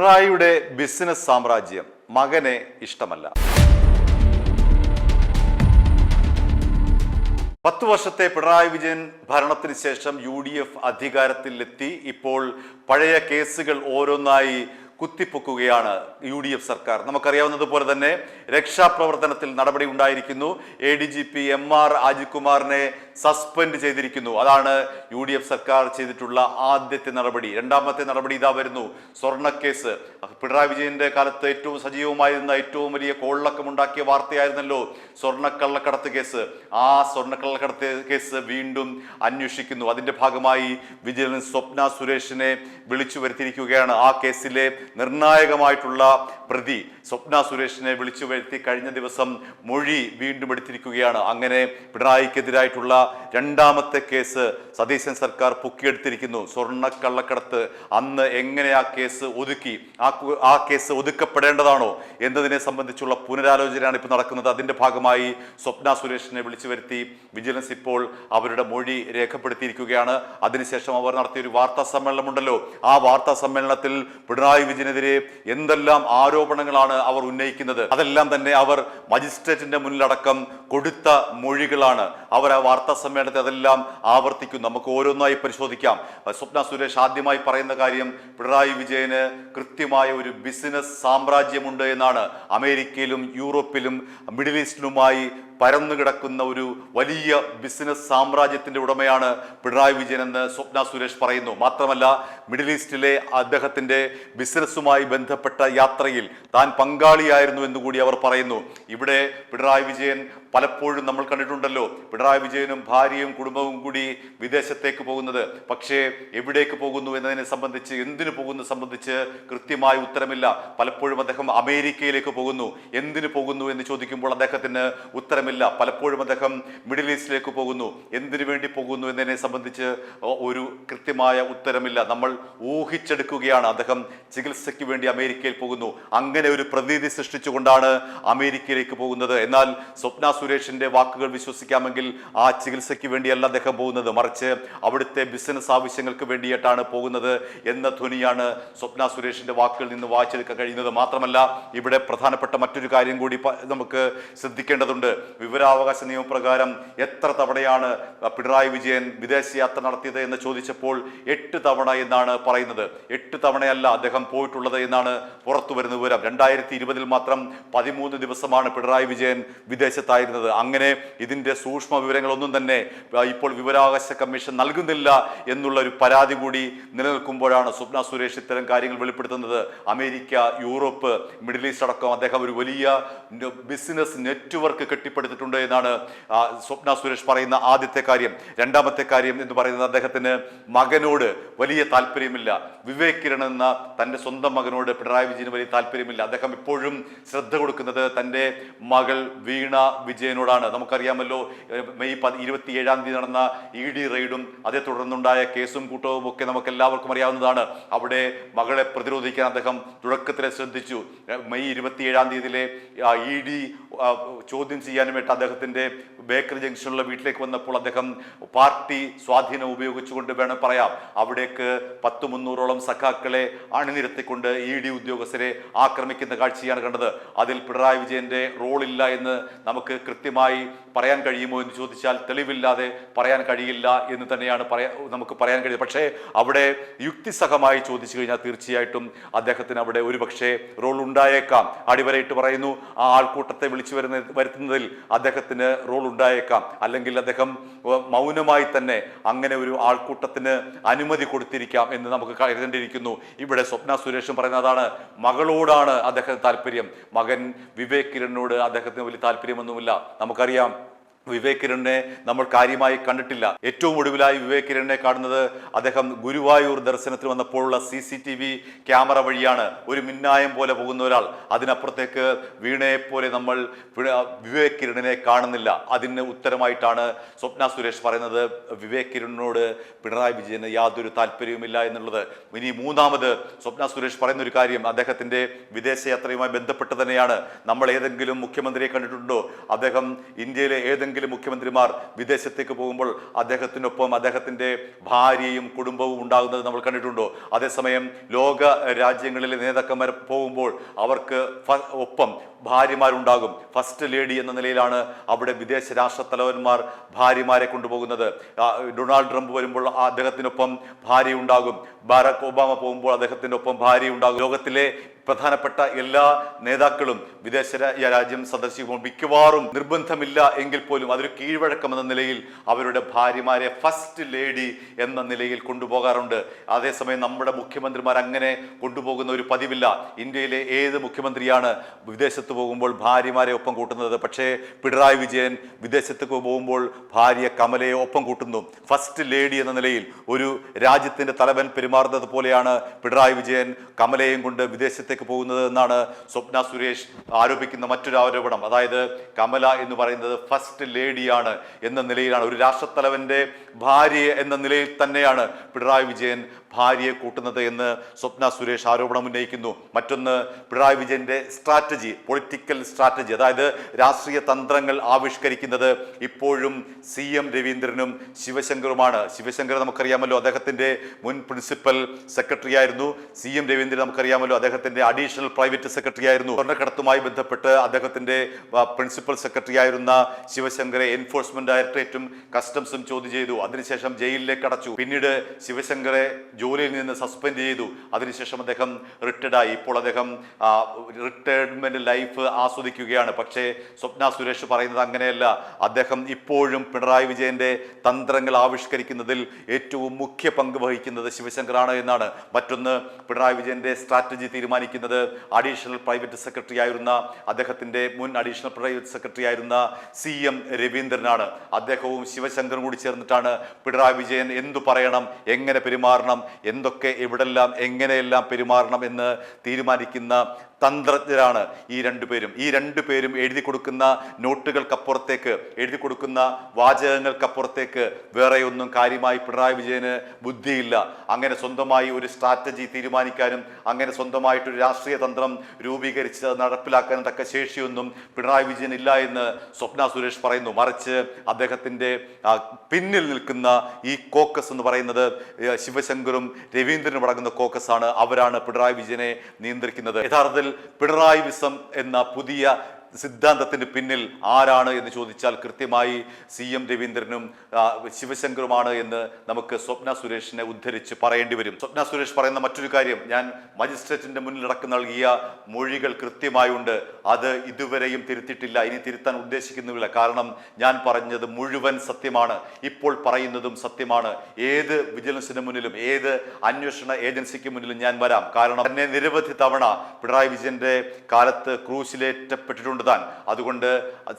പിണറായിയുടെ ബിസിനസ് സാമ്രാജ്യം മകനെ ഇഷ്ടമല്ല. 10 വർഷത്തെ പിണറായി വിജയൻ ഭരണത്തിന് ശേഷം UDF അധികാരത്തിലെത്തി. ഇപ്പോൾ പഴയ കേസുകൾ ഓരോന്നായി കുത്തിപ്പൊക്കുകയാണ് UDF സർക്കാർ. നമുക്കറിയാവുന്നതുപോലെ തന്നെ രക്ഷാപ്രവർത്തനത്തിൽ നടപടി ഉണ്ടായിരിക്കുന്നു. ADGP MR അജിത് കുമാറിനെ സസ്പെൻഡ് ചെയ്തിരിക്കുന്നു. അതാണ് UDF സർക്കാർ ചെയ്തിട്ടുള്ള ആദ്യത്തെ നടപടി. രണ്ടാമത്തെ നടപടി ഇതാ വരുന്നു. സ്വർണ്ണക്കേസ്. പിണറായി വിജയന്റെ കാലത്ത് ഏറ്റവും സജീവമായിരുന്ന ഏറ്റവും വലിയ കോളിളക്കമുണ്ടാക്കിയ വാർത്തയായിരുന്നല്ലോ സ്വർണ്ണക്കള്ളക്കടത്ത് കേസ്. ആ സ്വർണ്ണക്കള്ളക്കടത്ത് കേസ് വീണ്ടും അന്വേഷിക്കുന്നു. അതിന്റെ ഭാഗമായി വിജിലൻസ് സ്വപ്ന സുരേഷിനെ വിളിച്ചു വരുത്തിയിരിക്കുകയാണ്. ആ കേസിലെ നിർണായകമായിട്ടുള്ള പ്രതി സ്വപ്ന സുരേഷിനെ വിളിച്ചു വരുത്തി കഴിഞ്ഞ ദിവസം മൊഴി വീണ്ടും എടുത്തിരിക്കുകയാണ്. അങ്ങനെ പിണറായിക്കെതിരായിട്ടുള്ള രണ്ടാമത്തെ കേസ് സതീശൻ സർക്കാർ പൊക്കിയെടുത്തിരിക്കുന്നു. സ്വർണ്ണക്കള്ളക്കടത്ത് അന്ന് എങ്ങനെ ആ കേസ് ഒതുക്കി, ആ കേസ് ഒതുക്കപ്പെടേണ്ടതാണോ എന്നതിനെ സംബന്ധിച്ചുള്ള പുനരാലോചനയാണ് ഇപ്പോൾ നടക്കുന്നത്. അതിന്റെ ഭാഗമായി സ്വപ്ന സുരേഷിനെ വിളിച്ചു വരുത്തി വിജിലൻസ് ഇപ്പോൾ അവരുടെ മൊഴി രേഖപ്പെടുത്തിയിരിക്കുകയാണ്. അതിനുശേഷം അവർ നടത്തിയൊരു വാർത്താ സമ്മേളനമുണ്ടല്ലോ. ആ വാർത്താ സമ്മേളനത്തിൽ പിണറായി വിജയനെതിരെ എന്തെല്ലാം ആരോപണങ്ങളാണ് അവർ ഉന്നയിക്കുന്നത്. അതെല്ലാം തന്നെ അവർ മജിസ്ട്രേറ്റിന്റെ മുന്നിലടക്കം കൊടുത്ത മൊഴികളാണ്. അവർ ആ വാർത്താ സമ്മേളനത്തിൽ അതെല്ലാം ആവർത്തിക്കും. നമുക്ക് ഓരോന്നായി പരിശോധിക്കാം. സ്വപ്ന സുരേഷ് ആദ്യമായി പറയുന്ന കാര്യം പിണറായി വിജയന് കൃത്യമായ ഒരു ബിസിനസ് സാമ്രാജ്യമുണ്ട് എന്നാണ്. അമേരിക്കയിലും യൂറോപ്പിലും മിഡിൽ ഈസ്റ്റിലുമായി പരന്നു കിടക്കുന്ന ഒരു വലിയ ബിസിനസ് സാമ്രാജ്യത്തിന്റെ ഉടമയാണ് പിണറായി വിജയൻ എന്ന് സ്വപ്ന സുരേഷ് പറയുന്നു. മാത്രമല്ല മിഡിൽ ഈസ്റ്റിലെ അദ്ദേഹത്തിന്റെ ബിസിനസ്സുമായി ബന്ധപ്പെട്ട യാത്രയിൽ താൻ പങ്കാളിയായിരുന്നു എന്നുകൂടി അവർ പറയുന്നു. ഇവിടെ പിണറായി വിജയൻ പലപ്പോഴും നമ്മൾ കണ്ടിട്ടുണ്ടല്ലോ, പിണറായി വിജയനും ഭാര്യയും കുടുംബവും കൂടി വിദേശത്തേക്ക് പോകുന്നത്. പക്ഷേ എവിടേക്ക് പോകുന്നു എന്നതിനെ സംബന്ധിച്ച്, എന്തിനു പോകുന്നു സംബന്ധിച്ച് കൃത്യമായ ഉത്തരമില്ല. പലപ്പോഴും അദ്ദേഹം അമേരിക്കയിലേക്ക് പോകുന്നു. എന്തിനു പോകുന്നു എന്ന് ചോദിക്കുമ്പോൾ അദ്ദേഹത്തിന് ഉത്തരമില്ല. പലപ്പോഴും അദ്ദേഹം മിഡിൽ ഈസ്റ്റിലേക്ക് പോകുന്നു. എന്തിനു വേണ്ടി പോകുന്നു എന്നതിനെ സംബന്ധിച്ച് ഒരു കൃത്യമായ ഉത്തരമില്ല. നമ്മൾ ഊഹിച്ചെടുക്കുകയാണ്. അദ്ദേഹം ചികിത്സയ്ക്ക് വേണ്ടി അമേരിക്കയിൽ പോകുന്നു. അങ്ങനെ ഒരു പ്രതീതി സൃഷ്ടിച്ചുകൊണ്ടാണ് അമേരിക്കയിലേക്ക് പോകുന്നത്. എന്നാൽ സ്വപ്ന സുരേഷിന്റെ വാക്കുകൾ വിശ്വസിക്കാമെങ്കിൽ ആ ചികിത്സയ്ക്ക് വേണ്ടിയല്ല അദ്ദേഹം പോകുന്നത്, മറിച്ച് അവിടുത്തെ ബിസിനസ് ആവശ്യങ്ങൾക്ക് വേണ്ടിയിട്ടാണ് പോകുന്നത് എന്ന ധ്വനിയാണ് സ്വപ്ന സുരേഷിന്റെ വാക്കുകളിൽ നിന്ന് വായിച്ചെടുക്കാൻ കഴിയുന്നത്. മാത്രമല്ല ഇവിടെ പ്രധാനപ്പെട്ട മറ്റൊരു കാര്യം കൂടി നമുക്ക് ശ്രദ്ധിക്കേണ്ടതുണ്ട്. വിവരാവകാശ നിയമപ്രകാരം എത്ര തവണയാണ് പിണറായി വിജയൻ വിദേശയാത്ര നടത്തിയത് എന്ന് ചോദിച്ചപ്പോൾ 8 തവണ എന്നാണ് പറയുന്നത്. 8 തവണയല്ല അദ്ദേഹം പോയിട്ടുള്ളത് എന്നാണ് പുറത്തു വരുന്ന വിവരം. 2020 മാത്രം 13 ദിവസമാണ് പിണറായി വിജയൻ വിദേശത്തായിരുന്നത്. അങ്ങനെ ഇതിന്റെ സൂക്ഷ്മ വിവരങ്ങളൊന്നും തന്നെ ഇപ്പോൾ വിവരാവകാശ കമ്മീഷൻ നൽകുന്നില്ല എന്നുള്ള ഒരു പരാതി കൂടി നിലനിൽക്കുമ്പോഴാണ് സ്വപ്ന സുരേഷ് ഇത്തരം കാര്യങ്ങൾ വെളിപ്പെടുത്തുന്നത്. അമേരിക്ക, യൂറോപ്പ്, മിഡിൽ ഈസ്റ്റ് അടക്കം അദ്ദേഹം ഒരു വലിയ ബിസിനസ് നെറ്റ്വർക്ക് കെട്ടിപ്പടുത്തിട്ടുണ്ട് എന്നാണ് സ്വപ്ന സുരേഷ് പറയുന്ന ആദ്യത്തെ കാര്യം. രണ്ടാമത്തെ കാര്യം എന്ന് പറയുന്നത് അദ്ദേഹത്തിന് മകനോട് വലിയ താല്പര്യമില്ല. വിവേക് കിരൺ എന്ന തന്റെ സ്വന്തം മകനോട് പിണറായി വിജയന് വലിയ താല്പര്യമില്ല. അദ്ദേഹം ഇപ്പോഴും ശ്രദ്ധ കൊടുക്കുന്നത് തന്റെ മകൾ വീണ വിജയനോടാണ്. നമുക്കറിയാമല്ലോ മെയ് 27-ാം തീയതി നടന്ന ED റെയ്ഡും അതേ തുടർന്നുണ്ടായ കേസും കൂട്ടവും ഒക്കെ നമുക്ക് എല്ലാവർക്കും അറിയാവുന്നതാണ്. അവിടെ മകളെ പ്രതിരോധിക്കാൻ അദ്ദേഹം തുടക്കത്തിലെ ശ്രദ്ധിച്ചു. മെയ് 27-ാം തീയതിയിലെ ED ചോദ്യം ചെയ്യാനുമായിട്ട് അദ്ദേഹത്തിന്റെ ബേക്കറി ജംഗ്ഷനിലുള്ള വീട്ടിലേക്ക് വന്നപ്പോൾ അദ്ദേഹം പാർട്ടി സ്വാധീനം ഉപയോഗിച്ചുകൊണ്ട് വേണം പറയാം അവിടേക്ക് 200-300ഓളം സഖാക്കളെ അണിനിരത്തിക്കൊണ്ട് ED ഉദ്യോഗസ്ഥരെ ആക്രമിക്കുന്ന കാഴ്ചയാണ് കണ്ടത്. അതിൽ പിണറായി വിജയന്റെ റോളില്ല എന്ന് നമുക്ക് കൃത്യമായി പറയാൻ കഴിയുമോ എന്ന് ചോദിച്ചാൽ തെളിവില്ലാതെ പറയാൻ കഴിയില്ല എന്ന് തന്നെയാണ് നമുക്ക് പറയാൻ കഴിയുന്നത്. പക്ഷേ അവിടെ യുക്തിസഹമായി ചോദിച്ചു കഴിഞ്ഞാൽ തീർച്ചയായിട്ടും അദ്ദേഹത്തിന് അവിടെ ഒരുപക്ഷെ റോൾ ഉണ്ടായേക്കാം. അടിവരയിട്ട് പറയുന്നു, ആ ആൾക്കൂട്ടത്തെ വിളിച്ചു വരുത്തുന്നതിൽ അദ്ദേഹത്തിന് റോൾ ഉണ്ടായേക്കാം. അല്ലെങ്കിൽ അദ്ദേഹം മൗനമായി തന്നെ അങ്ങനെ ഒരു ആൾക്കൂട്ടത്തിന് അനുമതി കൊടുത്തിരിക്കാം എന്ന് നമുക്ക് കരുതേണ്ടിയിരിക്കുന്നു. ഇവിടെ സ്വപ്ന സുരേഷും പറയുന്നതാണ്, മകളോടാണ് അദ്ദേഹത്തിന് താല്പര്യം. മകൻ വിവേക് കിരണിനോട് അദ്ദേഹത്തിന് വലിയ താല്പര്യമൊന്നുമില്ല. നമുക്കറിയാം വിവേക് കിരണിനെ നമ്മൾ കാര്യമായി കണ്ടിട്ടില്ല. ഏറ്റവും ഒടുവിലായി വിവേക് കിരണിനെ കാണുന്നത് അദ്ദേഹം ഗുരുവായൂർ ദർശനത്തിന് വന്നപ്പോഴുള്ള CCTV ക്യാമറ വഴിയാണ്. ഒരു മിന്നായം പോലെ പോകുന്ന ഒരാൾ. അതിനപ്പുറത്തേക്ക് വീണയെ പോലെ നമ്മൾ വിവേക് കിരണിനെ കാണുന്നില്ല. അതിന് ഉത്തരമായിട്ടാണ് സ്വപ്ന സുരേഷ് പറയുന്നത് വിവേക് കിരണിനോട് പിണറായി വിജയന് യാതൊരു താല്പര്യവുമില്ല എന്നുള്ളത്. ഇനി മൂന്നാമത് സ്വപ്ന സുരേഷ് പറയുന്ന ഒരു കാര്യം അദ്ദേഹത്തിന്റെ വിദേശയാത്രയുമായി ബന്ധപ്പെട്ട് തന്നെയാണ്. നമ്മൾ ഏതെങ്കിലും മുഖ്യമന്ത്രിയെ കണ്ടിട്ടുണ്ടോ അദ്ദേഹം ഇന്ത്യയിലെ ഏതെങ്കിലും ഏതെങ്കിലും മുഖ്യമന്ത്രിമാർ വിദേശത്തേക്ക് പോകുമ്പോൾ അദ്ദേഹത്തിനൊപ്പം അദ്ദേഹത്തിന്റെ ഭാര്യയും കുടുംബവും ഉണ്ടാകുന്നത് നമ്മൾ കണ്ടിട്ടുണ്ടോ? അതേസമയം ലോക രാജ്യങ്ങളിലെ നേതാക്കന്മാർ പോകുമ്പോൾ അവർക്ക് ഒപ്പം ഭാര്യമാരുണ്ടാകും. ഫസ്റ്റ് ലേഡി എന്ന നിലയിലാണ് അവിടെ വിദേശ രാഷ്ട്ര തലവന്മാർ ഭാര്യമാരെ കൊണ്ടുപോകുന്നത്. ഡൊണാൾഡ് ട്രംപ് വരുമ്പോൾ അദ്ദേഹത്തിനൊപ്പം ഭാര്യ ഉണ്ടാകും. ബാരാക് ഒബാമ പോകുമ്പോൾ അദ്ദേഹത്തിന്റെ ഒപ്പം ഭാര്യ ഉണ്ടാകും. ലോകത്തിലെ പ്രധാനപ്പെട്ട എല്ലാ നേതാക്കളും വിദേശ രാജ്യം സന്ദർശിക്കുമ്പോൾ മിക്കവാറും നിർബന്ധമില്ല എങ്കിൽ പോലും അതൊരു കീഴ്വഴക്കം എന്ന നിലയിൽ അവരുടെ ഭാര്യമാരെ ഫസ്റ്റ് ലേഡി എന്ന നിലയിൽ കൊണ്ടുപോകാറുണ്ട്. അതേസമയം നമ്മുടെ മുഖ്യമന്ത്രിമാർ അങ്ങനെ കൊണ്ടുപോകുന്ന ഒരു പതിവില്ല. ഇന്ത്യയിലെ ഏത് മുഖ്യമന്ത്രിയാണ് വിദേശത്ത് പോകുമ്പോൾ ഭാര്യമാരെ ഒപ്പം കൂട്ടുന്നത്? പക്ഷേ പിണറായി വിജയൻ വിദേശത്തേക്ക് പോകുമ്പോൾ ഭാര്യ കമലയെ ഒപ്പം കൂട്ടുന്നു. ഫസ്റ്റ് ലേഡി എന്ന നിലയിൽ ഒരു രാജ്യത്തിന്റെ തലവൻ പെരുമാറുന്നത് പോലെയാണ് പിണറായി വിജയൻ കമലയും കൊണ്ട് വിദേശത്തേക്ക് പോകുന്നത് എന്നാണ് സ്വപ്ന സുരേഷ് ആരോപിക്കുന്ന മറ്റൊരു ആരോപണം. അതായത് കമല എന്ന് പറയുന്നത് ഫസ്റ്റ് ലേഡിയാണ് എന്ന നിലയിലാണ്, ഒരു രാഷ്ട്രത്തലവന്റെ ഭാര്യ എന്ന നിലയിൽ തന്നെയാണ് പിണറായി വിജയൻ ഭാര്യയെ കൂട്ടുന്നത് എന്ന് സ്വപ്ന സുരേഷ് ആരോപണം ഉന്നയിക്കുന്നു. മറ്റൊന്ന്, പിണറായി വിജയന്റെ സ്ട്രാറ്റജി, പൊളിറ്റിക്കൽ സ്ട്രാറ്റജി, അതായത് രാഷ്ട്രീയ തന്ത്രങ്ങൾ ആവിഷ്കരിക്കുന്നത് ഇപ്പോഴും CM രവീന്ദ്രനും ശിവശങ്കറുമാണ്. ശിവശങ്കർ നമുക്കറിയാമല്ലോ, അദ്ദേഹത്തിന്റെ മുൻ പ്രിൻസിപ്പൽ സെക്രട്ടറി ആയിരുന്നു. CM രവീന്ദ്രൻ നമുക്കറിയാമല്ലോ, അദ്ദേഹത്തിന്റെ അഡീഷണൽ പ്രൈവറ്റ് സെക്രട്ടറി ആയിരുന്നു. സ്വർണ്ണക്കടത്തുമായി ബന്ധപ്പെട്ട് അദ്ദേഹത്തിന്റെ പ്രിൻസിപ്പൽ സെക്രട്ടറി ആയിരുന്ന ശിവശങ്കറെ എൻഫോഴ്സ്മെന്റ് ഡയറക്ടറേറ്റും കസ്റ്റംസും ചോദ്യം ചെയ്തു. അതിനുശേഷം ജയിലിലേക്ക് അടച്ചു. പിന്നീട് ശിവശങ്കറെ ജോലിയിൽ നിന്ന് സസ്പെൻഡ് ചെയ്തു. അതിനുശേഷം അദ്ദേഹം റിട്ടയർഡ് ആയി. ഇപ്പോൾ അദ്ദേഹം റിട്ടയർമെന്റ് ലൈഫ് ആസ്വദിക്കുകയാണ്. പക്ഷേ സ്വപ്ന സുരേഷ് പറയുന്നത് അങ്ങനെയല്ല. അദ്ദേഹം ഇപ്പോഴും പിണറായി വിജയന്റെ തന്ത്രങ്ങൾ ആവിഷ്കരിക്കുന്നതിൽ ഏറ്റവും മുഖ്യ പങ്ക് വഹിക്കുന്നത് ശിവശങ്കറാണ് എന്നാണ്. മറ്റൊന്ന്, പിണറായി വിജയന്റെ സ്ട്രാറ്റജി തീരുമാനിക്കുന്നത് അഡീഷണൽ പ്രൈവറ്റ് സെക്രട്ടറി ആയിരുന്ന അദ്ദേഹത്തിന്റെ മുൻ അഡീഷണൽ പ്രൈവറ്റ് സെക്രട്ടറി ആയിരുന്ന CM രവീന്ദ്രനാണ്. അദ്ദേഹവും ശിവശങ്കറും കൂടി ചേർന്നിട്ടാണ് പിണറായി വിജയൻ എന്തു പറയണം, എങ്ങനെ പെരുമാറണം, എന്തൊക്കെ എവിടെല്ലാം എങ്ങനെയെല്ലാം പെരുമാറണം എന്ന് തീരുമാനിക്കുന്ന തന്ത്രജ്ഞരാണ് ഈ രണ്ടുപേരും എഴുതി കൊടുക്കുന്ന നോട്ടുകൾക്കപ്പുറത്തേക്ക്, എഴുതി കൊടുക്കുന്ന വാചകങ്ങൾക്കപ്പുറത്തേക്ക് വേറെ ഒന്നും കാര്യമായി പിണറായി വിജയന് ബുദ്ധിയില്ല. അങ്ങനെ സ്വന്തമായി ഒരു സ്ട്രാറ്റജി തീരുമാനിക്കാനും അങ്ങനെ സ്വന്തമായിട്ടൊരു രാഷ്ട്രീയ തന്ത്രം രൂപീകരിച്ച് നടപ്പിലാക്കാനും തക്ക ശേഷിയൊന്നും പിണറായി വിജയൻ ഇല്ല എന്ന് സ്വപ്ന സുരേഷ് പറയുന്നു. മറിച്ച് അദ്ദേഹത്തിന്റെ പിന്നിൽ നിൽക്കുന്ന ഈ കോക്കസ് എന്ന് പറയുന്നത് ശിവശങ്കറും രവീന്ദ്രനും അടങ്ങുന്ന കോക്കസ് ആണ്. അവരാണ് പിണറായി വിജയനെ നിയന്ത്രിക്കുന്നത്. യഥാർത്ഥത്തിൽ പിണറായി വിസം എന്ന പുതിയ സിദ്ധാന്തത്തിന് പിന്നിൽ ആരാണ് എന്ന് ചോദിച്ചാൽ കൃത്യമായി CM രവീന്ദ്രനും ശിവശങ്കറുമാണ് എന്ന് നമുക്ക് സ്വപ്ന സുരേഷിനെ ഉദ്ധരിച്ച് പറയേണ്ടി വരും. സ്വപ്ന സുരേഷ് പറയുന്ന മറ്റൊരു കാര്യം, ഞാൻ മജിസ്ട്രേറ്റിന്റെ മുന്നിലടക്കം നൽകിയ മൊഴികൾ കൃത്യമായുണ്ട്, അത് ഇതുവരെയും തിരുത്തിയിട്ടില്ല, ഇനി തിരുത്താൻ ഉദ്ദേശിക്കുന്നുമില്ല. കാരണം ഞാൻ പറഞ്ഞത് മുഴുവൻ സത്യമാണ്, ഇപ്പോൾ പറയുന്നതും സത്യമാണ്. ഏത് വിജിലൻസിന് മുന്നിലും ഏത് അന്വേഷണ ഏജൻസിക്ക് മുന്നിലും ഞാൻ വരാം. കാരണം തന്നെ നിരവധി തവണ പിണറായി വിജയന്റെ കാലത്ത് ക്രൂശിലേറ്റപ്പെട്ടിട്ടുണ്ട് താൻ. അതുകൊണ്ട്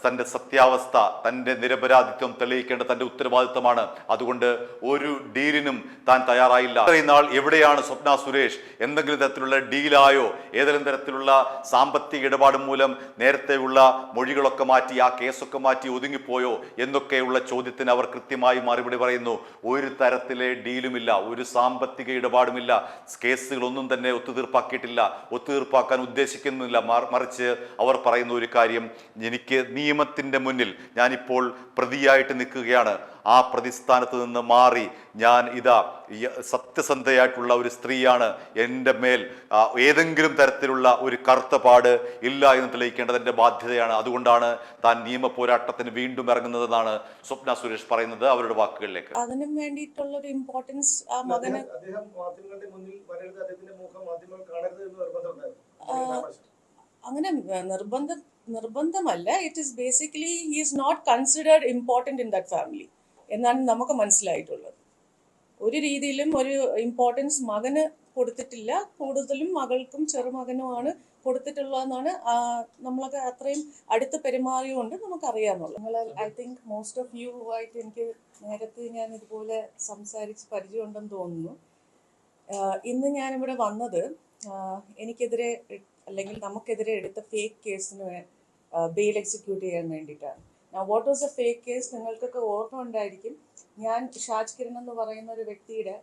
തന്റെ സത്യാവസ്ഥ, തന്റെ നിരപരാധിത്വം തെളിയിക്കേണ്ട തന്റെ ഉത്തരവാദിത്തമാണ്. അതുകൊണ്ട് ഒരു ഡീലിനും താൻ തയ്യാറായില്ല. ഇത്രയും നാൾ എവിടെയാണ് സ്വപ്ന സുരേഷ്? എന്തെങ്കിലും തരത്തിലുള്ള ഡീലായോ, ഏതെങ്കിലും തരത്തിലുള്ള സാമ്പത്തിക ഇടപാട് മൂലം നേരത്തെയുള്ള മൊഴികളൊക്കെ മാറ്റി, ആ കേസൊക്കെ മാറ്റി ഒതുങ്ങിപ്പോയോ എന്നൊക്കെയുള്ള ചോദ്യത്തിന് അവർ കൃത്യമായി മറുപടി പറയുന്നു. ഒരു തരത്തിലെ ഡീലുമില്ല, ഒരു സാമ്പത്തിക ഇടപാടുമില്ല, കേസുകളൊന്നും തന്നെ ഒത്തുതീർപ്പാക്കിയിട്ടില്ല, ഒത്തുതീർപ്പാക്കാൻ ഉദ്ദേശിക്കുന്നില്ല. മറിച്ച് അവർ പറയുന്ന ഒരു കാര്യം, എനിക്ക് നിയമത്തിന്റെ മുന്നിൽ ഞാനിപ്പോൾ പ്രതിയായിട്ട് നിൽക്കുകയാണ്, ആ പ്രതിസ്ഥാനത്ത് നിന്ന് മാറി ഞാൻ സത്യസന്ധയായിട്ടുള്ള ഒരു സ്ത്രീയാണ്, എൻ്റെ മേൽ ഏതെങ്കിലും തരത്തിലുള്ള ഒരു കറുത്ത പാട് ഇല്ല എന്ന് തെളിയിക്കേണ്ടത് എൻ്റെ ബാധ്യതയാണ്. അതുകൊണ്ടാണ് താൻ നിയമ പോരാട്ടത്തിന് വീണ്ടും ഇറങ്ങുന്നതെന്നാണ് സ്വപ്ന സുരേഷ് പറയുന്നത് അവരുടെ വാക്കുകളിലേക്ക്. അതിനും വേണ്ടിയിട്ടുള്ള ഒരു ഇമ്പോർട്ടൻസ് ആ മകന് അങ്ങനെ നിർബന്ധമല്ല. It is basically he is not considered important in that family എന്നാണ് നമുക്ക് മനസ്സിലായിട്ടുള്ളത്. ഒരു രീതിയിലും ഒരു ഇമ്പോർട്ടൻസ് മകന് കൊടുത്തിട്ടില്ല, കൂടുതലും മകൾക്കും ചെറുമകനുമാണ് കൊടുത്തിട്ടുള്ളതെന്നാണ് നമ്മളൊക്കെ അത്രയും അടുത്ത് പെരുമാറിയുകൊണ്ട് നമുക്കറിയാമെന്നുള്ളത്. നിങ്ങൾ I think most of you ആയിട്ട് എനിക്ക് നേരത്തെ ഞാൻ ഇതുപോലെ സംസാരിച്ച് പരിചയമുണ്ടെന്ന് തോന്നുന്നു. ഇന്ന് ഞാനിവിടെ വന്നത് എനിക്കെതിരെ അല്ലെങ്കിൽ നമുക്കെതിരെ എടുത്ത ഫേക്ക് കേസിന് ബെയിൽ എക്സിക്യൂട്ട് ചെയ്യാൻ വേണ്ടിയിട്ടാണ്. What was A fake case? നിങ്ങൾക്കൊക്കെ ഓർമ്മ ഉണ്ടായിരിക്കും, ഞാൻ ഷാജ് കിരൺ എന്ന് പറയുന്ന ഒരു വ്യക്തിയുടെ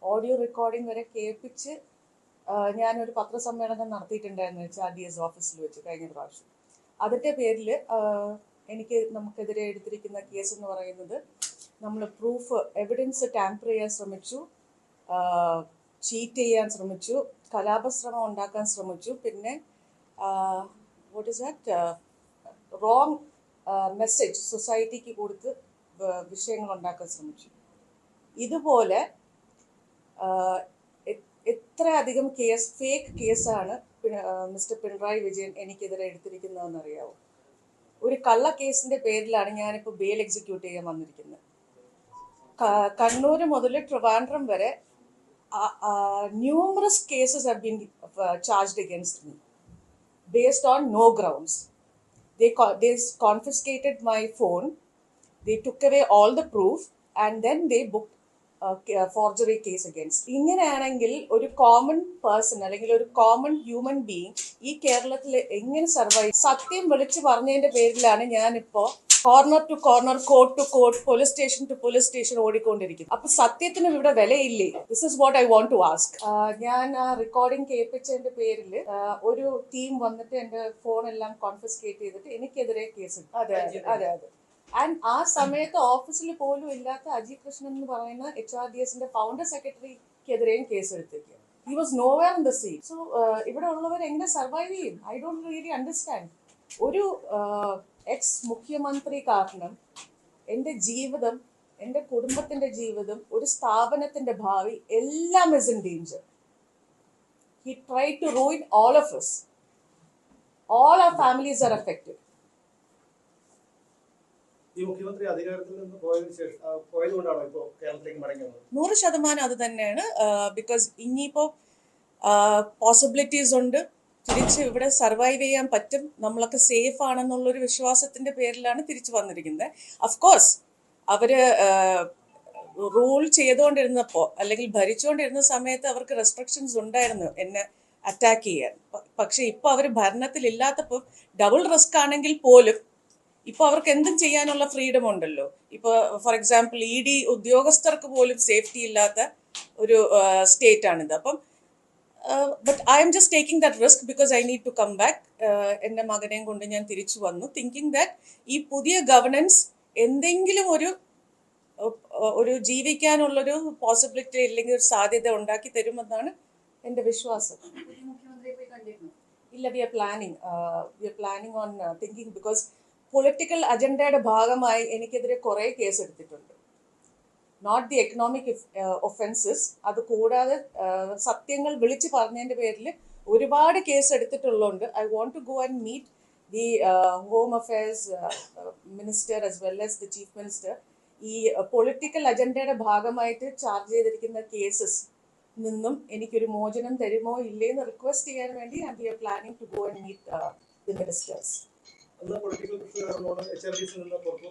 ഓഡിയോ റെക്കോർഡിംഗ് വരെ കേൾപ്പിച്ച് ഞാനൊരു പത്രസമ്മേളനം നടത്തിയിട്ടുണ്ടായിരുന്നു HRDS ഓഫീസിൽ വെച്ച് കഴിഞ്ഞ പ്രാവശ്യം. അതിൻ്റെ പേരിൽ നമുക്കെതിരെ എടുത്തിരിക്കുന്ന കേസ് എന്ന് പറയുന്നത് നമ്മൾ എവിഡൻസ് ടാമ്പർ ചെയ്യാൻ ശ്രമിച്ചു, ചീറ്റ് ചെയ്യാൻ ശ്രമിച്ചു, കലാപശ്രമം ഉണ്ടാക്കാൻ ശ്രമിച്ചു, പിന്നെ what is that wrong message സൊസൈറ്റിക്ക് കൊടുത്ത് വിഷയങ്ങൾ ഉണ്ടാക്കാൻ ശ്രമിച്ചു. ഇതുപോലെ എത്ര അധികം ഫേക്ക് കേസാണ് മിസ്റ്റർ പിണറായി വിജയൻ എനിക്കെതിരെ എടുത്തിരിക്കുന്നതെന്ന് അറിയാവോ? ഒരു കള്ള കേസിന്റെ പേരിലാണ് ഞാനിപ്പോൾ ബെയിൽ എക്സിക്യൂട്ട് ചെയ്യാൻ വന്നിരിക്കുന്നത്. കണ്ണൂർ മുതൽ ട്രിവാൻഡ്രം വരെ numerous cases have been charged against me based on no grounds. They confiscated my phone, they took away all the proof, and then they booked forgery case against. ഇങ്ങനെയാണെങ്കിൽ ഒരു കോമൺ പേഴ്സൺ അല്ലെങ്കിൽ ഒരു common human being ഈ കേരളത്തിൽ എങ്ങനെ survive? സത്യം വിളിച്ചു പറഞ്ഞതിന്റെ പേരിലാണ് ഞാനിപ്പോ corner to corner, court to court, police station to police station ഓടിക്കൊണ്ടിരിക്കുന്നു. അപ്പൊ സത്യത്തിനും ഇവിടെ വിലയില്ലേ? This is what I want to ask. ഞാൻ ആ റെക്കോർഡിംഗ് കേൾപ്പിച്ചതിന്റെ പേരിൽ ഒരു ടീം വന്നിട്ട് എന്റെ ഫോൺ എല്ലാം കോൺഫിസ്കേറ്റ് ചെയ്തിട്ട് എനിക്കെതിരെ കേസ്. അതെ അതെ അതെ. ആൻഡ് ആ സമയത്ത് ഓഫീസിൽ പോലും ഇല്ലാത്ത അജി കൃഷ്ണൻ എന്ന് പറയുന്ന HRDSന്റെ ഫൗണ്ടർ സെക്രട്ടറിക്കെതിരെയും കേസ് എടുത്തിരിക്കുക. He was nowhere in the scene. So ഇവിടെ ഉള്ളവർ എങ്ങനെ സർവൈവ് ചെയ്യും? I don't really understand. ഒരു എക്സ് മുഖ്യമന്ത്രി കാരണം എൻ്റെ ജീവിതം, എൻ്റെ കുടുംബത്തിന്റെ ജീവിതം, ഒരു സ്ഥാപനത്തിന്റെ ഭാവി എല്ലാം is in danger. He try to ruin all of us. All our families are affected. ഈ മുഖ്യമന്ത്രി അധികാരത്തിൽ നിന്ന് പോയതുകൊണ്ടാണോ ഇപ്പോൾ കേരളത്തിലേക്ക് മടങ്ങി വന്നത്? 100% അത് തന്നെയാണ്. ബിക്കോസ് ഇനിയിപ്പോൾ പോസിബിലിറ്റീസ് ഉണ്ട്, തിരിച്ച് ഇവിടെ സർവൈവ് ചെയ്യാൻ പറ്റും, നമ്മളൊക്കെ സേഫ് ആണെന്നുള്ളൊരു വിശ്വാസത്തിന്റെ പേരിലാണ് തിരിച്ചു വന്നിരിക്കുന്നത്. അഫ്കോഴ്സ് അവര് റൂൾ ചെയ്തുകൊണ്ടിരുന്നപ്പോൾ അല്ലെങ്കിൽ ഭരിച്ചുകൊണ്ടിരുന്ന സമയത്ത് അവർക്ക് റെസ്ട്രിക്ഷൻസ് ഉണ്ടായിരുന്നു എന്നെ അറ്റാക്ക് ചെയ്യാൻ. പക്ഷെ ഇപ്പൊ അവർ ഭരണത്തിലില്ലാത്തപ്പോൾ ഡബിൾ റിസ്ക് ആണെങ്കിൽ പോലും ഇപ്പൊ അവർക്ക് എന്തും ചെയ്യാനുള്ള ഫ്രീഡം ഉണ്ടല്ലോ. ഇപ്പൊ ഫോർ എക്സാമ്പിൾ ED ഉദ്യോഗസ്ഥർക്ക് പോലും സേഫ്റ്റി ഇല്ലാത്ത ഒരു സ്റ്റേറ്റ് ആണിത്. അപ്പം but I am just taking that risk because I need to come back. എൻ്റെ മകനെയും കൊണ്ട് ഞാൻ തിരിച്ചു വന്നു, തിങ്കിങ് ദാറ്റ് ഈ പുതിയ ഗവർണൻസ് എന്തെങ്കിലും ഒരു ജീവിക്കാനുള്ളൊരു പോസിബിലിറ്റി അല്ലെങ്കിൽ ഒരു സാധ്യത ഉണ്ടാക്കി തരുമെന്നാണ് എൻ്റെ വിശ്വാസം. ഇല്ല, we are planning on thinking because political അജണ്ടയുടെ ഭാഗമായി എനിക്കെതിരെ കുറേ കേസ് എടുത്തിട്ടുണ്ട്. നോട്ട് ദി എക്കണോമിക് ഒഫൻസസ്, അത് കൂടാതെ സത്യങ്ങൾ വിളിച്ചു പറഞ്ഞതിൻ്റെ പേരിൽ ഒരുപാട് കേസ് എടുത്തിട്ടുള്ളതുകൊണ്ട് I want to go and meet the home affairs minister as well as the chief minister. ഈ പൊളിറ്റിക്കൽ അജണ്ടയുടെ ഭാഗമായിട്ട് ചാർജ് ചെയ്തിരിക്കുന്ന കേസസ് നിന്നും എനിക്കൊരു മോചനം തരുമോ ഇല്ലേന്ന് റിക്വസ്റ്റ് ചെയ്യാൻ വേണ്ടി we are planning to go and meet the ministers. Political പ്രശ്നങ്ങളാണ് HRDS നിന്ന് പുറത്തു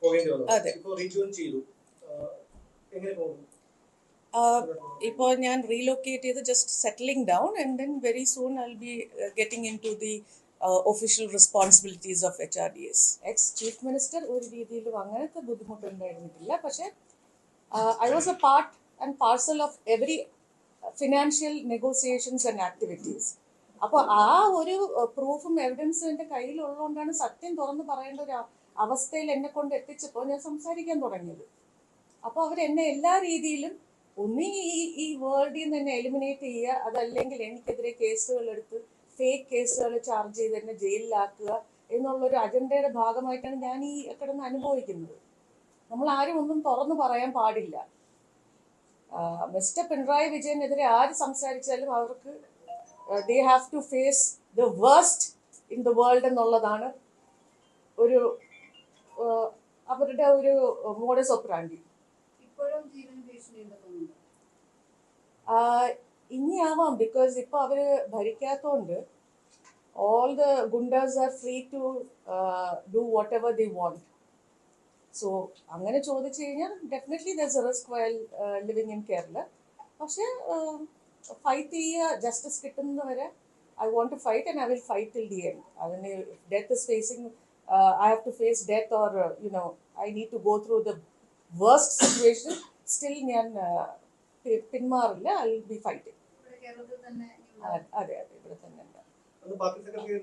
പോകേണ്ടി വന്നത്. ഇപ്പോൾ റീജോയിൻ ചെയ്തു, എങ്ങനെ പോകുന്നു? ഇപ്പോൾ ഞാൻ റീലൊക്കേറ്റ് ചെയ്ത് just settling down and then very soon I will be getting into the official responsibilities of HRDS. Ex chief minister ഒരു രീതിയിലും അങ്ങനത്തെ ബുദ്ധിമുട്ടുണ്ടായിരുന്നിട്ടില്ല. പക്ഷേ I was a part and parcel of every financial negotiations and activities. അപ്പോൾ ആ ഒരു പ്രൂഫും എവിഡൻസും എൻ്റെ കയ്യിലുള്ളതുകൊണ്ടാണ് സത്യം തുറന്ന് പറയേണ്ട ഒരു അവസ്ഥയിൽ എന്നെ കൊണ്ട് എത്തിച്ചപ്പോൾ ഞാൻ സംസാരിക്കാൻ തുടങ്ങിയത്. അപ്പോൾ അവരെന്നെ എല്ലാ രീതിയിലും ഒന്നീ ഈ വേൾഡിൽ നിന്ന് എന്നെ എലിമിനേറ്റ് ചെയ്യുക, അതല്ലെങ്കിൽ എനിക്കെതിരെ കേസുകൾ എടുത്ത് ഫേക്ക് കേസുകൾ ചാർജ് ചെയ്ത് എന്നെ ജയിലിലാക്കുക എന്നുള്ളൊരു അജണ്ടയുടെ ഭാഗമായിട്ടാണ് ഞാൻ ഈ കിടന്ന് അനുഭവിക്കുന്നത്. നമ്മൾ ആരും ഒന്നും തുറന്നു പറയാൻ പാടില്ല. മിസ്റ്റർ പിണറായി വിജയനെതിരെ ആര് സംസാരിച്ചാലും അവർക്ക് they have to face the worst in the world എന്നുള്ളതാണ് ഒരു അവരുടെ ഒരു മോഡസ് ഓപ്പറാൻഡി. ഇനിയാവാം, ബിക്കോസ് ഇപ്പോൾ അവര് ഭരിക്കാത്തതുകൊണ്ട് all the goondas are free to do whatever they want. So അങ്ങനെ ചോദിച്ചു കഴിഞ്ഞാൽ definitely there is a risk while living in Kerala. പക്ഷേ ഫൈറ്റ് ചെയ്യുക, ജസ്റ്റിസ് കിട്ടുന്നവരെ I want to fight and I will fight till the end. അതിന് death is facing, I have to face death or I need to go through the worst situation, still ഞാൻ പിന്മാറില്ല. I will be fighting. അതെ അതെ, ഇവിടെ തന്നെ. Party secretary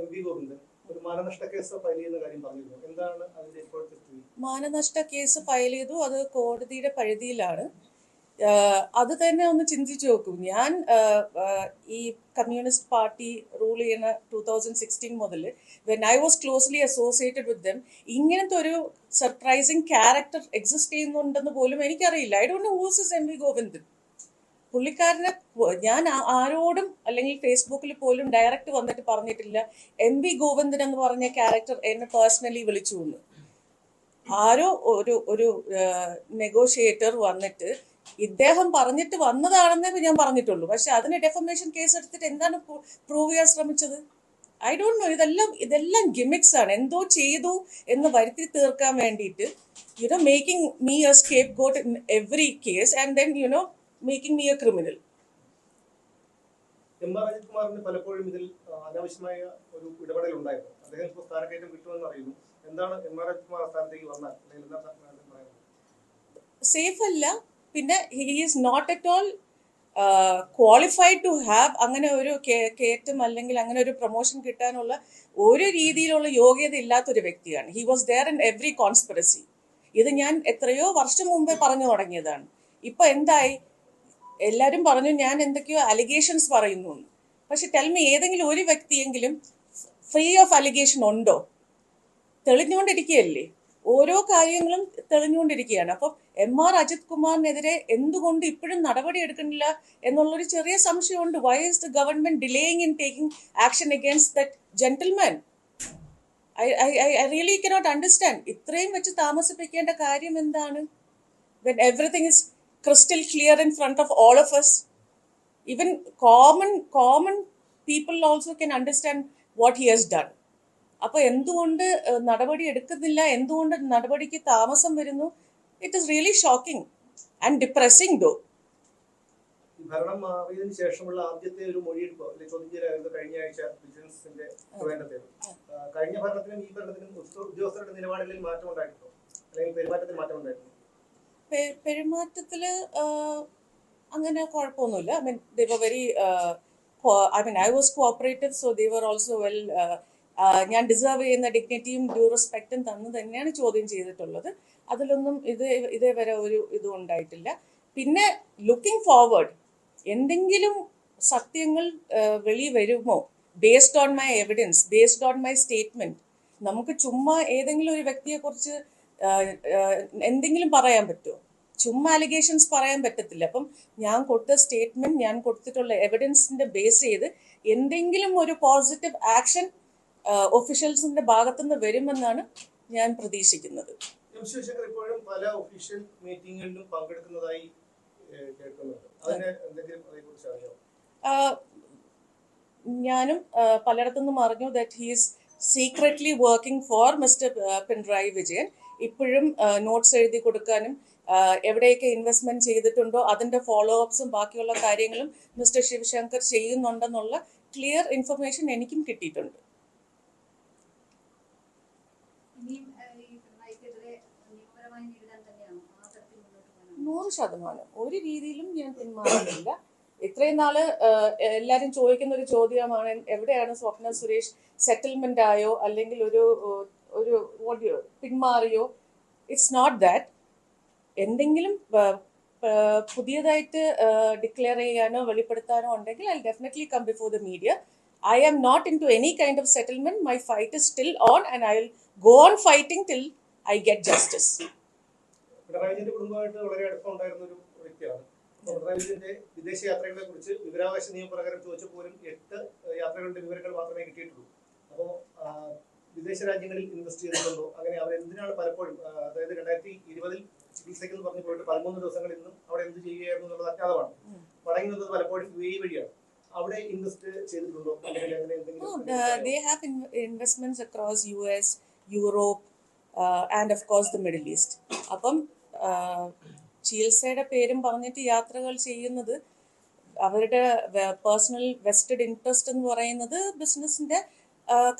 MP Govindan ഒരു മാനനഷ്ട case file ചെയ്യുന്ന കാര്യം പറഞ്ഞിരുന്നു. എന്താണ് അതിന്റെ ഇപ്പോഴത്തെ സ്ഥിതി? മാനനഷ്ട കേസ് ഫയൽ ചെയ്തു, അത് കോടതിയുടെ പരിധിയിലാണ്. അത് തന്നെ ഒന്ന് ചിന്തിച്ചു നോക്കൂ. ഞാൻ ഈ കമ്മ്യൂണിസ്റ്റ് പാർട്ടി റൂൾ ചെയ്യുന്ന 2016 മുതൽ when I was closely associated with them, ഇങ്ങനത്തെ ഒരു സർപ്രൈസിങ് ക്യാരക്ടർ എക്സിസ്റ്റ് ചെയ്യുന്നുണ്ടെന്ന് പോലും എനിക്കറിയില്ല. I don't know who's is M V Govindan. പുള്ളിക്കാരനെ ഞാൻ ആരോടും അല്ലെങ്കിൽ ഫേസ്ബുക്കിൽ പോലും ഡയറക്റ്റ് വന്നിട്ട് പറഞ്ഞിട്ടില്ല എം വി ഗോവിന്ദൻ എന്ന് പറഞ്ഞ ക്യാരക്ടർ എന്നെ പേഴ്സണലി വിളിച്ചു എന്ന്. ആരോ ഒരു നെഗോഷിയേറ്റർ വന്നിട്ട് ഇദ്ദേഹം പറഞ്ഞിട്ട് വന്നതാണെന്നേ ഞാൻ പറഞ്ഞിട്ടുള്ളൂ. പക്ഷെ അതിന് ഡെഫമേഷൻ കേസ് എടുത്തിട്ട് എന്താണ് പ്രൂവ് ചെയ്യാൻ ശ്രമിച്ചത്? I don't know. ഇതെല്ലാം ഗിമിക്സ് ആണ്. എന്തോ ചെയ്തു എന്ന് വരുത്തി തീർക്കാൻ വേണ്ടിയിട്ട് making me a scapegoat in every case and then making me a criminal. M R Ajith കുമാറിന് പലപ്പോഴും ഇതിൽ അനാവശ്യമായ ഒരു ഇടപെടൽ ഉണ്ടായിരുന്നു. അദ്ദേഹം ഇപ്പോൾ സ്ഥാനക്കയറ്റം കിട്ടുമെന്ന് അറിയുന്നു. എന്താണ് എം ആർ അജിത് കുമാർ സ്ഥാനത്തേക്ക് വന്നാൽ സേഫ് അല്ല. പിന്നെ he is not at all qualified to have അങ്ങനെ ഒരു കയറ്റം അല്ലെങ്കിൽ അങ്ങനെ ഒരു പ്രൊമോഷൻ കിട്ടാനുള്ള ഒരു രീതിയിലുള്ള യോഗ്യത ഇല്ലാത്തൊരു വ്യക്തിയാണ്. He was there in every conspiracy. ഇത് ഞാൻ എത്രയോ വർഷം മുമ്പേ പറഞ്ഞു തുടങ്ങിയതാണ്. ഇപ്പൊ എന്തായി? എല്ലാവരും പറഞ്ഞു ഞാൻ എന്തൊക്കെയോ അലിഗേഷൻസ് പറയുന്നു. പക്ഷെ ടെൽ മീ, ഏതെങ്കിലും ഒരു വ്യക്തിയെങ്കിലും ഫ്രീ ഓഫ് അലിഗേഷൻ ഉണ്ടോ? തെളിഞ്ഞുകൊണ്ടിരിക്കുകയല്ലേ, ഓരോ കാര്യങ്ങളും തെളിഞ്ഞുകൊണ്ടിരിക്കുകയാണ്. അപ്പം എം ആർ അജിത് കുമാറിനെതിരെ എന്തുകൊണ്ട് ഇപ്പോഴും നടപടി എടുക്കുന്നില്ല എന്നുള്ളൊരു ചെറിയ സംശയമുണ്ട്. Why is the government delaying in taking action against that gentleman? I really cannot understand. ഇത്രയും വെച്ച് താമസിപ്പിക്കേണ്ട കാര്യം എന്താണ്? When everything is crystal clear in front of all of us. Even common people also can understand what he has done. അപ്പോൾ എന്തുകൊണ്ട് നടപടി എടുക്കുന്നില്ല? എന്തുകൊണ്ട് നടപടിക്ക് താമസം വരുന്നു? It is really shocking and depressing though. ഭരണം മാറിയതിനു ശേഷമുള്ള ആദ്യത്തെ ഒരു മൊഴിയെടുപ്പ് ചോദ്യം ചെയ്യലായിരുന്നു കഴിഞ്ഞ ആഴ്ച വിജിലൻസിന്റെ വേണ്ടത്തേത്. കഴിഞ്ഞ ഭരണത്തിനും ഈ ഭരണത്തിനും ഉദ്യോഗസ്ഥരുടെ നിലപാടുകളിൽ മാറ്റം ഉണ്ടായിട്ടുണ്ടോ, അല്ലെങ്കിൽ പെരുമാറ്റത്തിൽ മാറ്റം ഉണ്ടായിട്ടുണ്ടോ? പെരുമാറ്റത്തില് അങ്ങനെ കുഴപ്പമൊന്നുമില്ല. I mean they were very I was cooperative, so they were also well. ഞാൻ ഡിസേർവ് ചെയ്യുന്ന ഡിഗ്നിറ്റിയും ഡ്യൂ റെസ്പെക്റ്റും തന്നു തന്നെയാണ് ചോദ്യം ചെയ്തിട്ടുള്ളത്. അതിലൊന്നും ഇതേവരെ ഒരു ഇതും ഉണ്ടായിട്ടില്ല. പിന്നെ ലുക്കിംഗ് ഫോർവേഡ് എന്തെങ്കിലും സത്യങ്ങൾ വെളി വരുമോ, based on my evidence, based on my statement? നമുക്ക് ചുമ്മാ ഏതെങ്കിലും ഒരു വ്യക്തിയെക്കുറിച്ച് എന്തെങ്കിലും പറയാൻ പറ്റുമോ? ചുമ്മാ അലിഗേഷൻസ് പറയാൻ പറ്റത്തില്ല. അപ്പം ഞാൻ കൊടുത്ത സ്റ്റേറ്റ്മെന്റ്, ഞാൻ കൊടുത്തിട്ടുള്ള എവിഡൻസിന്റെ ബേസ് ചെയ്ത് എന്തെങ്കിലും ഒരു പോസിറ്റീവ് ആക്ഷൻ ഒഫീഷ്യൽസിന്റെ ഭാഗത്തുനിന്ന് വരുമെന്നാണ് ഞാൻ പ്രതീക്ഷിക്കുന്നത്. എം ശിവശങ്കർ ഇപ്പോഴും പല ഒഫീഷ്യൽ മീറ്റിംഗുകളിലും പങ്കെടുക്കുന്നതായി കേൾക്കുന്നുണ്ട്. അതിനെ എന്തെങ്കിലും അതേക്കുറിച്ച് അറിയാമോ? ഞാനും പലയിടത്തുനിന്നും അറിഞ്ഞു that he is secretly working for mister Pinarayi Vijayan. ഇപ്പോഴും നോട്ട്സ് എഴുതി കൊടുക്കാനും എവിടെയൊക്കെ ഇൻവെസ്റ്റ്മെന്റ് ചെയ്തിട്ടുണ്ടോ അതിന്റെ ഫോളോ അപ്സും ബാക്കിയുള്ള കാര്യങ്ങളും മിസ്റ്റർ ശിവശങ്കർ ചെയ്യുന്നുണ്ടെന്നുള്ള ക്ലിയർ ഇൻഫർമേഷൻ എനിക്കും കിട്ടിയിട്ടുണ്ട്. 100% ഒരു രീതിയിലും ഞാൻ പിന്മാറുന്നില്ല. ഇത്രയും നാള് എല്ലാരും ചോദിക്കുന്ന ഒരു ചോദ്യമാണ്, എവിടെയാണ് സ്വപ്ന സുരേഷ്? സെറ്റിൽമെന്റ് ആയോ അല്ലെങ്കിൽ ഒരു പിന്മാറിയോ? It's not that. എന്തെങ്കിലും പുതിയതായിട്ട് ഡിക്ലെയർ ചെയ്യാനോ വെളിപ്പെടുത്താനോ ഉണ്ടെങ്കിൽ I definitely come before the media. I am not into any kind of settlement. My fight is still on and I will go on fighting till I get justice. Pinarayi വിജയന്റെ കുടുംബമായിട്ട് വളരെ അടുപ്പമുണ്ടായിരുന്ന ഒരു വ്യക്തിയാണ്. പിണറായി വിജയന്റെ വിദേശ യാത്രകളെ കുറിച്ച് വിവരാവകാശ നിയമപ്രകാരം ചോദിച്ചപ്പോലും 8 യാത്രകളുടെ വിവരങ്ങൾ മാത്രമേ കിട്ടിയിട്ടുള്ളൂ. അപ്പോൾ വിദേശ രാജ്യങ്ങളിൽ ഇൻവെസ്റ്റ് ചെയ്തിട്ടുണ്ടോ, അങ്ങനെ അവർ എന്തിനാണ് പലപ്പോഴും, അതായത് 2020 ചികിത്സയ്ക്ക് പറഞ്ഞ് പോയിട്ട് 13 ദിവസങ്ങളിൽ നിന്നും അവിടെ എന്ത് ചെയ്യുകയായിരുന്നു എന്നുള്ളത് അജ്ഞാതമാണ്. മടങ്ങി വന്നത് പലപ്പോഴും UAE വഴിയാണ്. അവിടെ ഇൻവെസ്റ്റ് ചെയ്തിട്ടുണ്ടോ? They have investments across US, Europe and of course the Middle East. അപ്പം ചികിത്സയുടെ പേരും പറഞ്ഞിട്ട് യാത്രകൾ ചെയ്യുന്നത് അവരുടെ പേഴ്സണൽ വെസ്റ്റഡ് ഇൻട്രസ്റ്റ് എന്ന് പറയുന്നത് ബിസിനസിന്റെ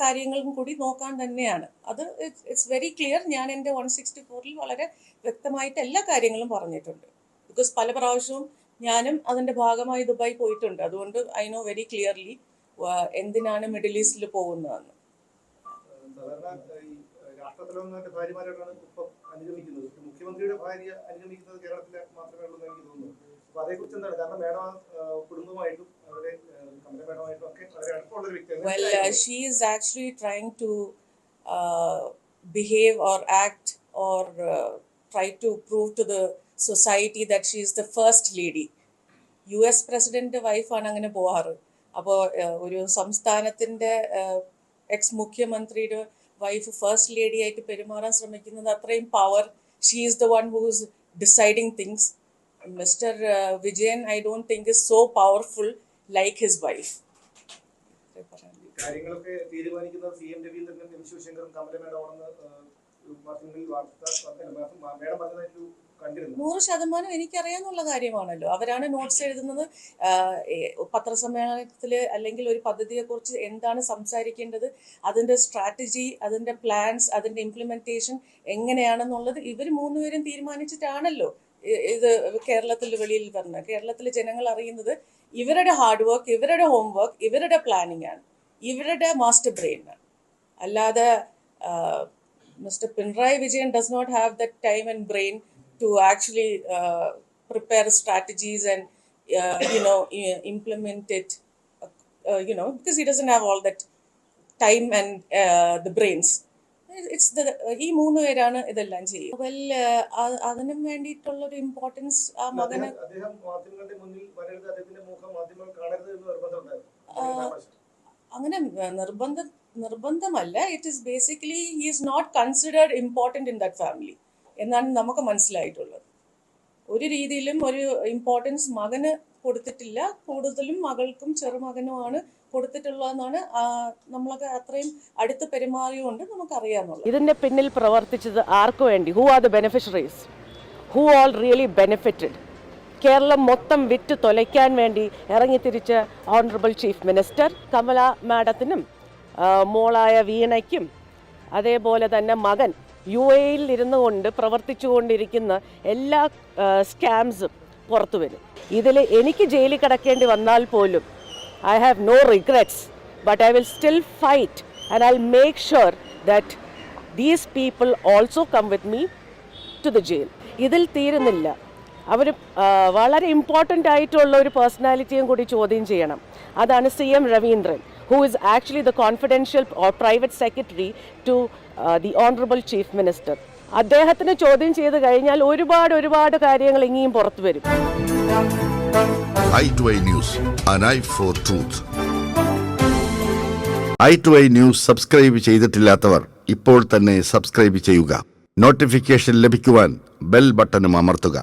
കാര്യങ്ങളും കൂടി നോക്കാൻ തന്നെയാണ്. അത് ഇറ്റ്സ് വെരി ക്ലിയർ. ഞാൻ എൻ്റെ 164-ൽ വളരെ വ്യക്തമായിട്ട് എല്ലാ കാര്യങ്ങളും പറഞ്ഞിട്ടുണ്ട്. ബിക്കോസ് പല പ്രാവശ്യവും ഞാനും അതിന്റെ ഭാഗമായി ദുബായ് പോയിട്ടുണ്ട്. അതുകൊണ്ട് ഐ നോ വെരി ക്ലിയർലി എന്തിനാണ് മിഡിൽ ഈസ്റ്റിൽ പോകുന്നതെന്ന്. സാധാരണ ഈ രാഷ്ട്രത്തലവന്മാരുടെ ഭാര്യമാരോടാണ് ഇപ്പം അനുഗമിക്കുന്നത്. മുഖ്യമന്ത്രിയുടെ ഭാര്യ അനുഗമിക്കുന്നത് കേരളത്തിൽ മാത്രമേ ഉള്ളൂ എന്ന് എനിക്ക് തോന്നുന്നു. അപ്പൊ അതേക്കുറിച്ച് എന്താണ്? കാരണം മേഡം കുടുംബമായിട്ടും അവരുടെ കമല മേഡമായിട്ടും ഒക്കെ വളരെ അടുപ്പമുള്ള ഒരു വ്യക്തിയാണ്. Well, she is actually trying to behave or act or try to prove to the society that she is the first lady. US president വൈഫാണ് അങ്ങനെ പോവാറ്. അപ്പോൾ ഒരു സംസ്ഥാനത്തിൻ്റെ എക്സ് മുഖ്യമന്ത്രിയുടെ വൈഫ് ഫസ്റ്റ് ലേഡി ആയിട്ട് പെരുമാറാൻ ശ്രമിക്കുന്നത് അത്രയും power. She is the one who's deciding things. Mister Vijayan I don't think is so powerful like his wife. കാര്യങ്ങളൊക്കെ തീരുമാനിക്കുന്നത് CM രവീന്ദ്രനും M ശിവശങ്കറും കമല മേഡമാണെന്ന് മാധ്യമങ്ങളിൽ മേഡം പറഞ്ഞതായിട്ട് കണ്ടിരുന്നു. 100% എനിക്കറിയാന്നുള്ള കാര്യമാണല്ലോ. അവരാണ് നോട്ട്സ് എഴുതുന്നത്. പത്രസമ്മേളനത്തിൽ അല്ലെങ്കിൽ ഒരു പദ്ധതിയെക്കുറിച്ച് എന്താണ് സംസാരിക്കേണ്ടത്, അതിൻ്റെ സ്ട്രാറ്റജി, അതിൻ്റെ പ്ലാൻസ്, അതിൻ്റെ ഇംപ്ലിമെൻറ്റേഷൻ എങ്ങനെയാണെന്നുള്ളത് ഇവർ 3 പേരും തീരുമാനിച്ചിട്ടാണല്ലോ ഇത് കേരളത്തിൽ വെളിയിൽ പറഞ്ഞത്. കേരളത്തിലെ ജനങ്ങൾ അറിയുന്നത് ഇവരുടെ ഹാർഡ് വർക്ക്, ഇവരുടെ ഹോം വർക്ക്, ഇവരുടെ പ്ലാനിങ് ആണ്, ഇവരുടെ മാസ്റ്റർ ബ്രെയിൻ ആണ്. അല്ലാതെ Mr. Pinarayi Vijayan does not have that time and brain to actually prepare strategies and implement it, because he doesn't have all that time and the brains. It's the ഈ 3 പേരാണ് ഇതെല്ലാം ചെയ്യുക. Well അതിനും വേണ്ടിയിട്ടുള്ളൊരു importance ആ മകന് അദ്ദേഹം മാധ്യമങ്ങളുടെ മുന്നിൽ വരരുത്, അദ്ദേഹത്തിന്റെ മുഖം മാധ്യമങ്ങൾ കാണരുത് എന്ന് നിർബന്ധമുണ്ടായിരുന്നു. അങ്ങനെ നിർബന്ധമല്ല. It is basically he is not considered important in that family എന്നാണ് നമുക്ക് മനസ്സിലായിട്ടുള്ളത്. ഒരു രീതിയിലും ഒരു ഇമ്പോർട്ടൻസ് മകന് കൊടുത്തിട്ടില്ല. കൂടുതലും മകൾക്കും ചെറുമകനുമാണ് കൊടുത്തിട്ടുള്ളതെന്നാണ് നമ്മളൊക്കെ അത്രയും അടുത്ത് പെരുമാറിയുകൊണ്ട് നമുക്കറിയാമെന്നുള്ളത്. ഇതിൻ്റെ പിന്നിൽ പ്രവർത്തിച്ചത് ആർക്കു വേണ്ടി? Who are the beneficiaries? Who all really benefited? Keralam മൊത്തം വിറ്റ് തൊലയ്ക്കാൻ വേണ്ടി ഇറങ്ങിത്തിരിച്ച ഓണറബിൾ ചീഫ് മിനിസ്റ്റർ കമല മാഡത്തിനും മോളായ വീണയ്ക്കും അതേപോലെ തന്നെ മകൻ UAE-യിൽ ഇരുന്നു കൊണ്ട് പ്രവർത്തിച്ചു കൊണ്ടിരിക്കുന്ന എല്ലാ സ്കാംസും പുറത്തു വരും. ഇതിൽ എനിക്ക് ജയിലിൽ കിടക്കേണ്ടി വന്നാൽ പോലും I have no regrets, but I will still fight and I'll make sure that these people also come with me to the jail. ഇതിൽ തീരുന്നില്ല. അവർ വളരെ ഇമ്പോർട്ടൻ്റ് ആയിട്ടുള്ള ഒരു പേഴ്സണാലിറ്റിയും കൂടി ചോദ്യം ചെയ്യണം. അതാണ് CM Raveendran, who is actually the confidential or private secretary to the honorable chief minister. അദ്ദേഹത്തിന് ചോദ്യം ചെയ്ത് കഴിഞ്ഞാൽ ഒരുപാട് കാര്യങ്ങൾ ഇനിയും പുറത്തു വരും. i2i News, an eye for truth. i2i News subscribe ചെയ്തിട്ടില്ലാത്തവർ ഇപ്പോൾ തന്നെ സബ്സ്ക്രൈബ് ചെയ്യുക. നോട്ടിഫിക്കേഷൻ ലഭിക്കുവാൻ ബെൽ ബട്ടണും അമർത്തുക.